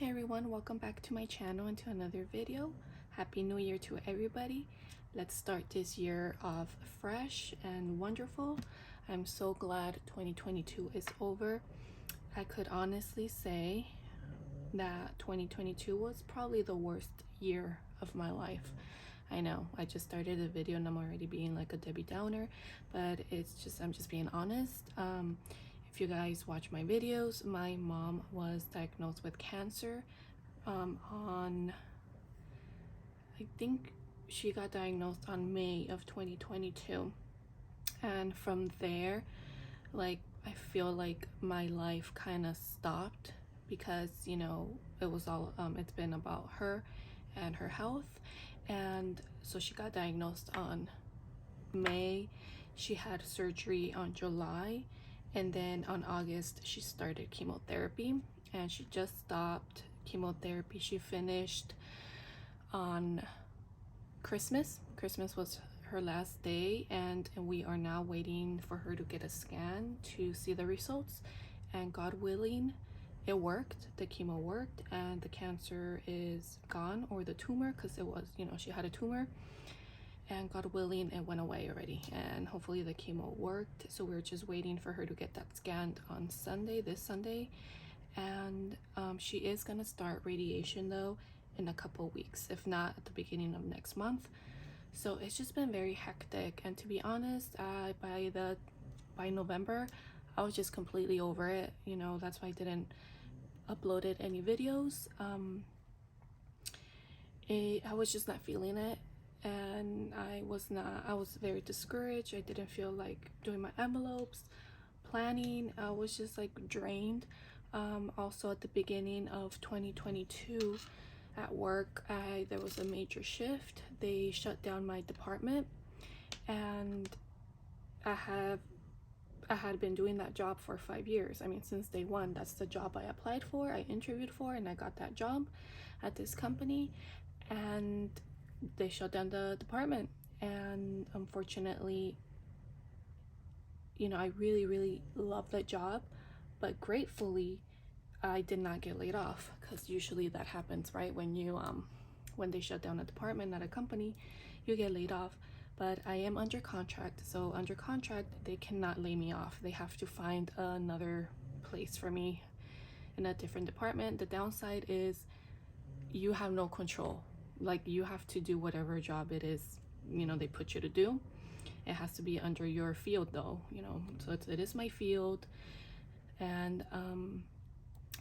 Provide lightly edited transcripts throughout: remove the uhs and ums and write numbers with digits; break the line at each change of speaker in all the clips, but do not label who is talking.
Hey everyone, welcome back to my channel and to another video. Happy New Year to everybody. Let's start this year off fresh and wonderful. I'm so glad 2022 is over. I could honestly say that 2022 was probably the worst year of my life. I know I just started a video and I'm already being like a Debbie Downer, but I'm just being honest. If you guys watch my videos, my mom was diagnosed with cancer on, I think she got diagnosed on May of 2022. And from there, like, I feel like my life kind of stopped because, you know, it was all, it's been about her and her health. And so she got diagnosed on May. She had surgery on July. And then on August, she started chemotherapy, and she just stopped chemotherapy. She finished on Christmas. Christmas was her last day, and we are now waiting for her to get a scan to see the results. And God willing, it worked. The chemo worked, and the cancer is gone, or the tumor, because it was, you know, she had a tumor. And God willing, it went away already, and hopefully the chemo worked. So we're just waiting for her to get that scanned on Sunday, this Sunday. And she is gonna start radiation though in a couple weeks, if not at the beginning of next month. So it's just been very hectic, and to be honest, by November I was just completely over it. You know, that's why I didn't uploaded any videos. I was just not feeling it, and I was very discouraged. I didn't feel like doing my envelopes, planning. I was just like drained. Also at the beginning of 2022 at work, there was a major shift. They shut down my department, and I had been doing that job for 5 years. I mean, since day one, that's the job I applied for, I interviewed for, and I got that job at this company. And they shut down the department, and unfortunately, you know, I really love that job, but gratefully I did not get laid off, because usually that happens, right? When you when they shut down a department at a company, you get laid off. But I am under contract, so under contract they cannot lay me off. They have to find another place for me in a different department. The downside is you have no control. Like, you have to do whatever job it is, you know, they put you to do. It has to be under your field though, you know, so it is my field. And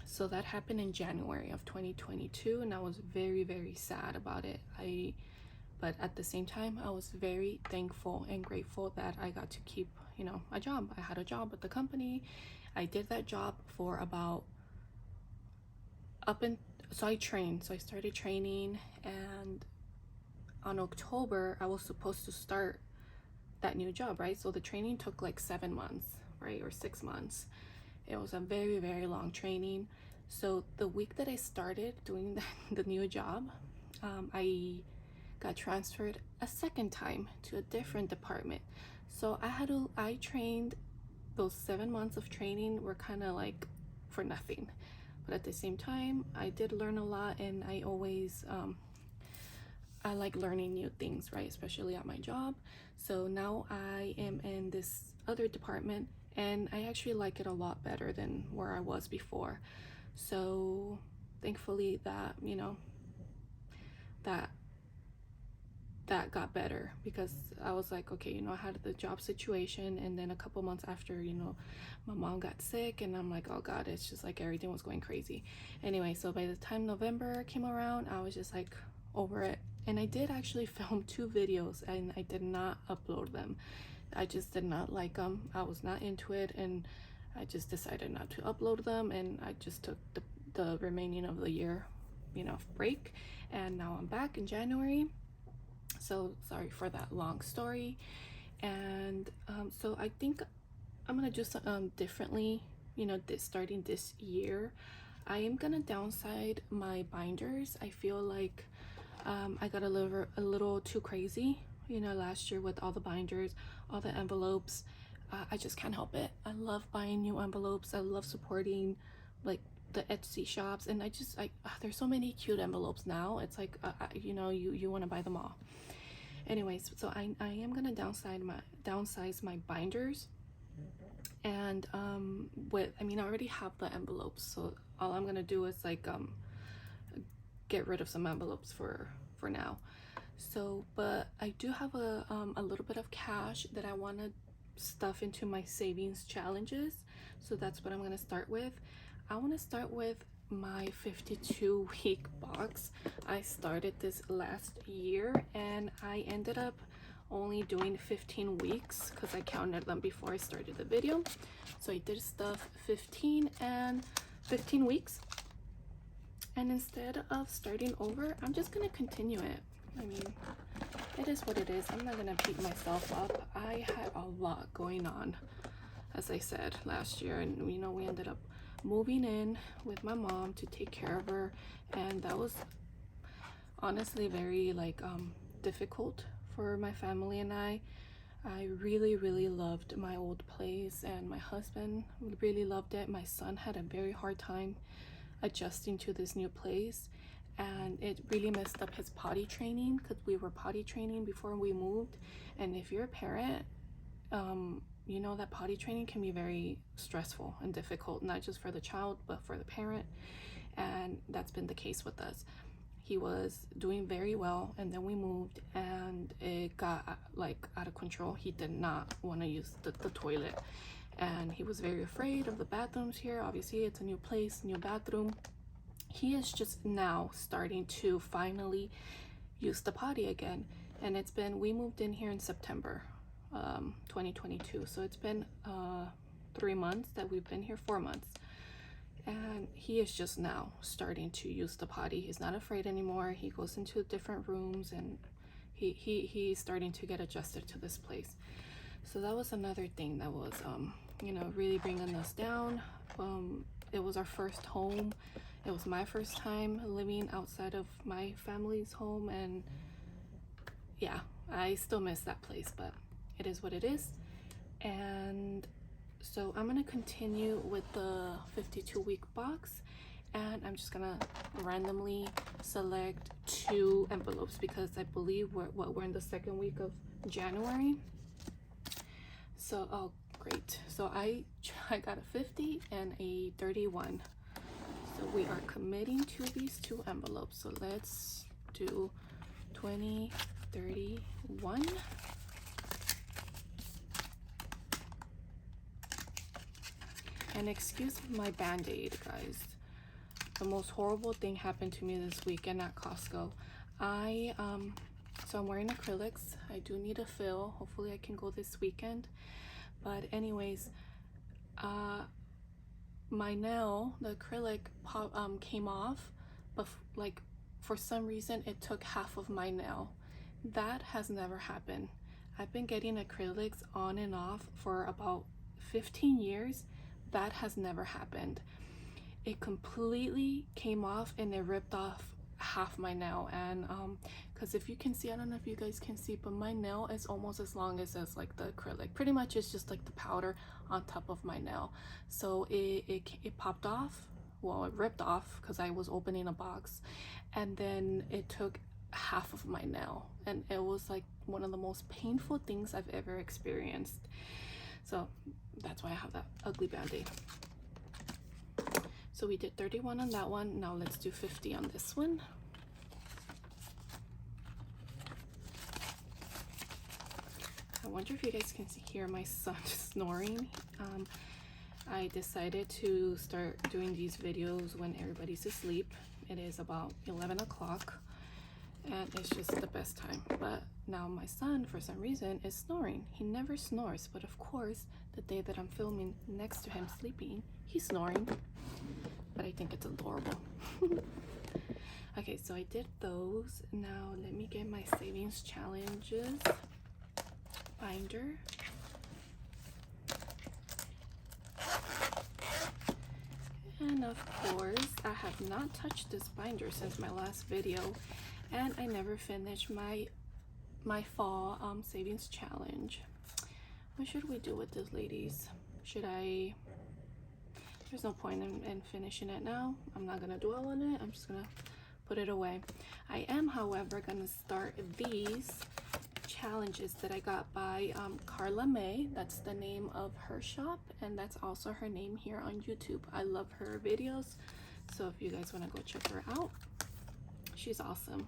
so that happened in January of 2022, and I was very sad about it. But at the same time, I was very thankful and grateful that I got to keep, you know, a job. I had a job at the company. I did that job for about so I trained. So I started training, and on October I was supposed to start that new job, right? So the training took like 7 months, right, or 6 months. It was a very long training. So the week that I started doing the new job, I got transferred a second time to a different department. So I trained. Those 7 months of training were kind of like for nothing. But at the same time, I did learn a lot, and I always I like learning new things, right? Especially at my job. So now I am in this other department, and I actually like it a lot better than where I was before. So thankfully that, you know, that got better, because I was like, okay, you know, I had the job situation, and then a couple months after, you know, my mom got sick, and I'm like, oh God, it's just like everything was going crazy. Anyway, so by the time November came around, I was just like over it. And I did actually film 2 videos, and I did not upload them. I just did not like them. I was not into it, and I just decided not to upload them, and I just took the remaining of the year, you know, break. And now I'm back in January. So sorry for that long story. And so I think I'm gonna do something differently, you know, starting this year. I am gonna downside my binders. I feel like I got a little too crazy, you know, last year with all the binders, all the envelopes. I just can't help it. I love buying new envelopes. I love supporting like the Etsy shops, and there's so many cute envelopes now. It's like you know, you want to buy them all. Anyways, so I am gonna downsize my binders, and I mean, I already have the envelopes, so all I'm gonna do is like get rid of some envelopes for now. So, but I do have a little bit of cash that I want to stuff into my savings challenges, so that's what I'm going to start with. I want to start with my 52-week box. I started this last year and I ended up only doing 15 weeks because I counted them before I started the video. So I did stuff 15 weeks, and instead of starting over, I'm just gonna continue it. I mean, it is what it is. I'm not gonna beat myself up. I had a lot going on, as I said, last year, and you know, we ended up moving in with my mom to take care of her, and that was honestly very like difficult for my family and I really loved my old place, and my husband really loved it. My son had a very hard time adjusting to this new place, and it really messed up his potty training because we were potty training before we moved. And if you're a parent, you know that potty training can be very stressful and difficult, not just for the child but for the parent, and that's been the case with us. He was doing very well, and then we moved and it got like out of control. He did not want to use the toilet, and he was very afraid of the bathrooms here. Obviously it's a new place, new bathroom. He is just now starting to finally use the potty again, and we moved in here in September 2022, so it's been 3 months that we've been here, 4 months, and he is just now starting to use the potty. He's not afraid anymore. He goes into different rooms, and he's starting to get adjusted to this place. So that was another thing that was you know, really bringing us down. It was our first home. It was my first time living outside of my family's home, and yeah, I still miss that place, but it is what it is. And so I'm gonna continue with the 52-week box, and I'm just gonna randomly select 2 envelopes because I believe we're in the 2nd week of January. So, oh great, so I got a 50 and a 31. So we are committing to these 2 envelopes. So let's do 20, 31. And excuse my band-aid, guys. The most horrible thing happened to me this weekend at Costco. So I'm wearing acrylics. I do need a fill. Hopefully I can go this weekend. But anyways, my nail, the acrylic came off, but like for some reason it took half of my nail. That has never happened. I've been getting acrylics on and off for about 15 years. That has never happened. It completely came off and it ripped off half my nail. And because if you can see, I don't know if you guys can see, but my nail is almost as long as like the acrylic. Pretty much it's just like the powder on top of my nail. So it popped off. Well, it ripped off because I was opening a box, and then it took half of my nail, and it was like one of the most painful things I've ever experienced. So that's why I have that ugly band-aid. So we did 31 on that one. Now let's do 50 on this one. I wonder if you guys can hear my son snoring. I decided to start doing these videos when everybody's asleep. It is about 11 o'clock and it's just the best time. But now my son, for some reason, is snoring. He never snores, but of course, the day that I'm filming next to him sleeping, he's snoring. But I think it's adorable. Okay, so I did those. Now let me get my savings challenges binder. And of course, I have not touched this binder since my last video, and I never finished my fall savings challenge. What should we do with this, ladies? Should I there's no point in finishing it now. I'm not gonna dwell on it. I'm just gonna put it away. I am, however, gonna start these challenges that I got by Carla May. That's the name of her shop, and that's also her name here on YouTube. I love her videos, so if you guys want to go check her out, she's awesome.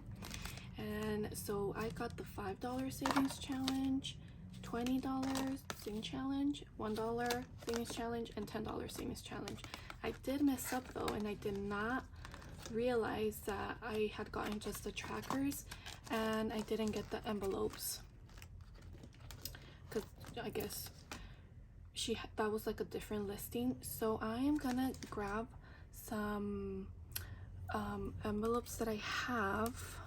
And so I got the $5 savings challenge, $20 savings challenge, $1 savings challenge, and $10 savings challenge. I did mess up though, and I did not realize that I had gotten just the trackers and I didn't get the envelopes, because I guess that was like a different listing. So I am gonna grab some envelopes that I have.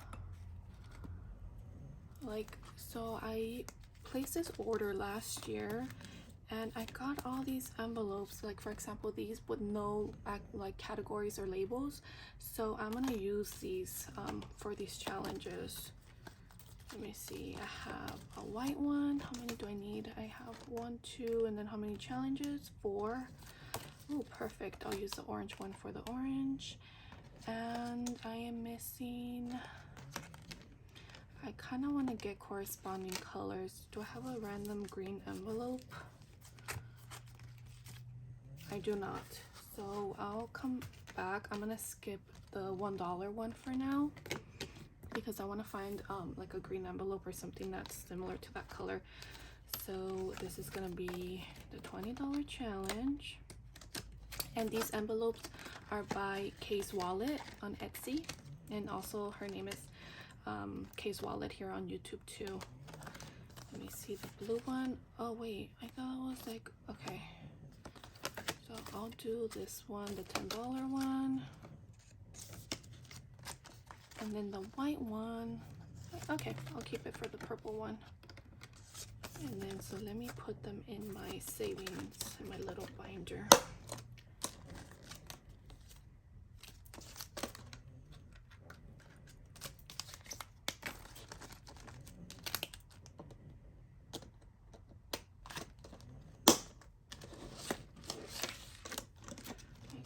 Like, so I placed this order last year and I got all these envelopes, like for example these with no like categories or labels. So I'm gonna use these for these challenges. Let me see, I have a white one. How many do I need? I have 1, 2, and then how many challenges? 4. Oh, perfect. I'll use the orange one for the orange. And I am missing, I kind of want to get corresponding colors. Do I have a random green envelope? I do not. So I'll come back. I'm gonna skip the $1 one for now because I want to find like a green envelope or something that's similar to that color. So this is gonna be the $20 challenge, and these envelopes are by KaysWallet on Etsy, and also her name is KaysWallet here on YouTube too. Let me see the blue one. Oh wait, I thought it was like, okay, so I'll do this one, the $10 one, and then the white one. Okay, I'll keep it for the purple one. And then so let me put them in my savings in my little binder.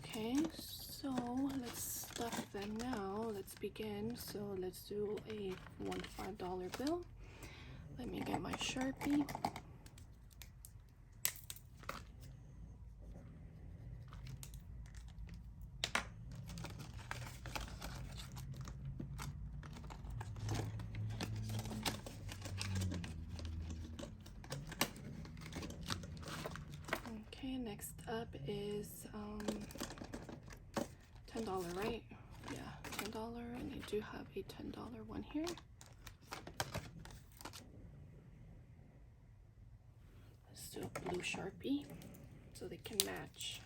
Okay, so let's stuff them now. Let's begin. So let's do a $5 bill. Let me get my Sharpie. Okay, next up is $10, right? Yeah, $10, and I do have a $10 one here. Let's do a blue Sharpie so they can match.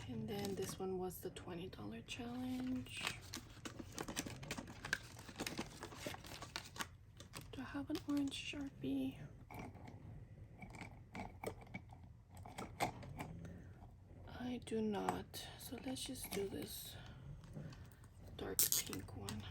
And then this one was the $20 challenge. Do I have an orange Sharpie? I do not. So let's just do this dark pink one.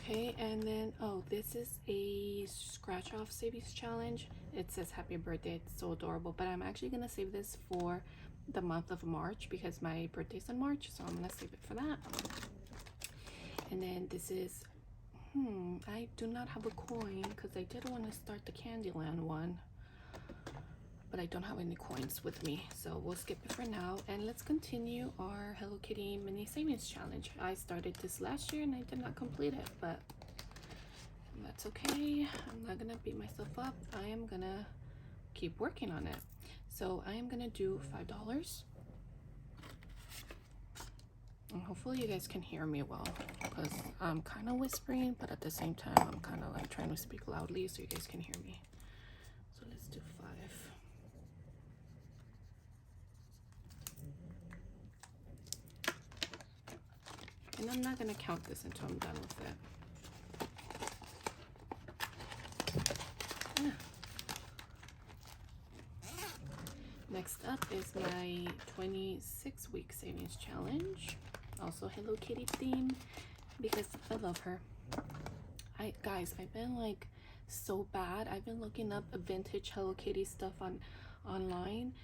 Okay, and then, oh, this is a scratch off savings challenge. It says happy birthday. It's so adorable, but I'm actually gonna save this for the month of March because my birthday's in March, so I'm gonna save it for that. And then this is, I do not have a coin because I did want to start the Candyland one, but I don't have any coins with me, so we'll skip it for now. And let's continue our Hello Kitty mini savings challenge. I started this last year and I did not complete it, but that's okay. I'm not gonna beat myself up. I am gonna keep working on it. So I am gonna do $5, and hopefully you guys can hear me well because I'm kind of whispering, but at the same time I'm kind of like trying to speak loudly so you guys can hear me. So let's do 5. And I'm not gonna count this until I'm done with it. Yeah. Next up is my 26-week savings challenge. Also Hello Kitty theme because I love her. Guys, I've been like so bad. I've been looking up vintage Hello Kitty stuff online.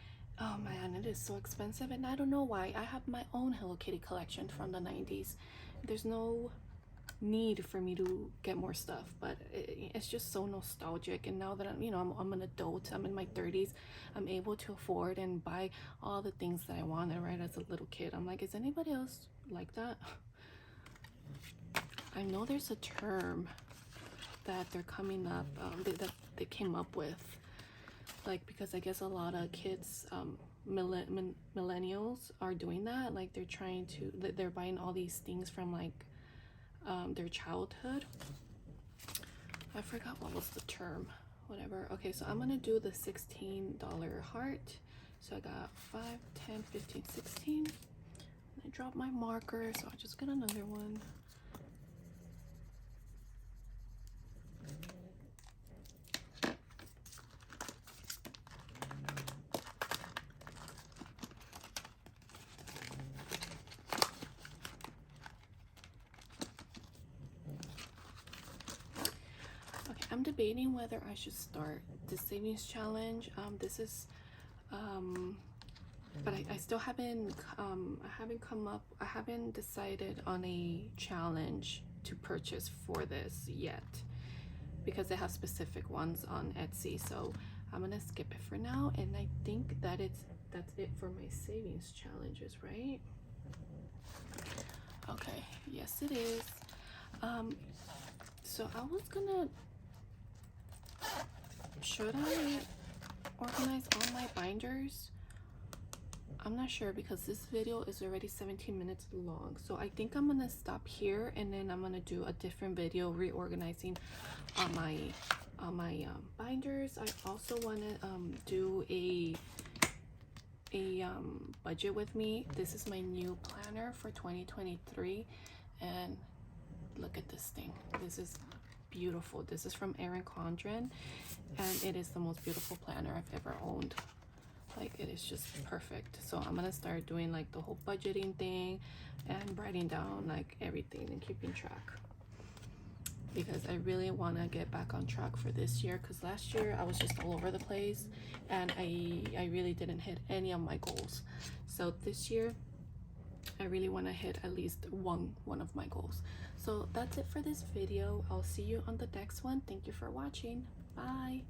Oh man, it is so expensive, and I don't know why. I have my own Hello Kitty collection from the 90s. There's no need for me to get more stuff, but it's just so nostalgic. And now that I'm an adult, I'm in my 30s, I'm able to afford and buy all the things that I wanted right as a little kid. I'm like, is anybody else like that? I know there's a term that they're coming up, that they came up with, like, because I guess a lot of kids, millennials are doing that. Like they're buying all these things from like their childhood. I forgot what was the term, whatever. Okay, so I'm gonna do the $16 heart. So I got 5, 10, 15, 16. I dropped my marker, so I'll just get another one. I'm debating whether I should start the savings challenge. This is but I still haven't I haven't decided on a challenge to purchase for this yet, because they have specific ones on Etsy. So I'm gonna skip it for now, and I think that's it for my savings challenges, right? Okay, yes it is. So I was gonna, should I organize all my binders? I'm not sure, because this video is already 17 minutes long. So I think I'm gonna stop here, and then I'm gonna do a different video reorganizing my binders. I also want to do a budget with me. This is my new planner for 2023, and look at this thing. This is beautiful. This is from Erin Condren, and it is the most beautiful planner I've ever owned. Like, it is just perfect. So I'm gonna start doing like the whole budgeting thing and writing down like everything and keeping track, because I really want to get back on track for this year, because last year I was just all over the place and I really didn't hit any of my goals. So this year I really want to hit at least one of my goals. So that's it for this video. I'll see you on the next one. Thank you for watching. Bye.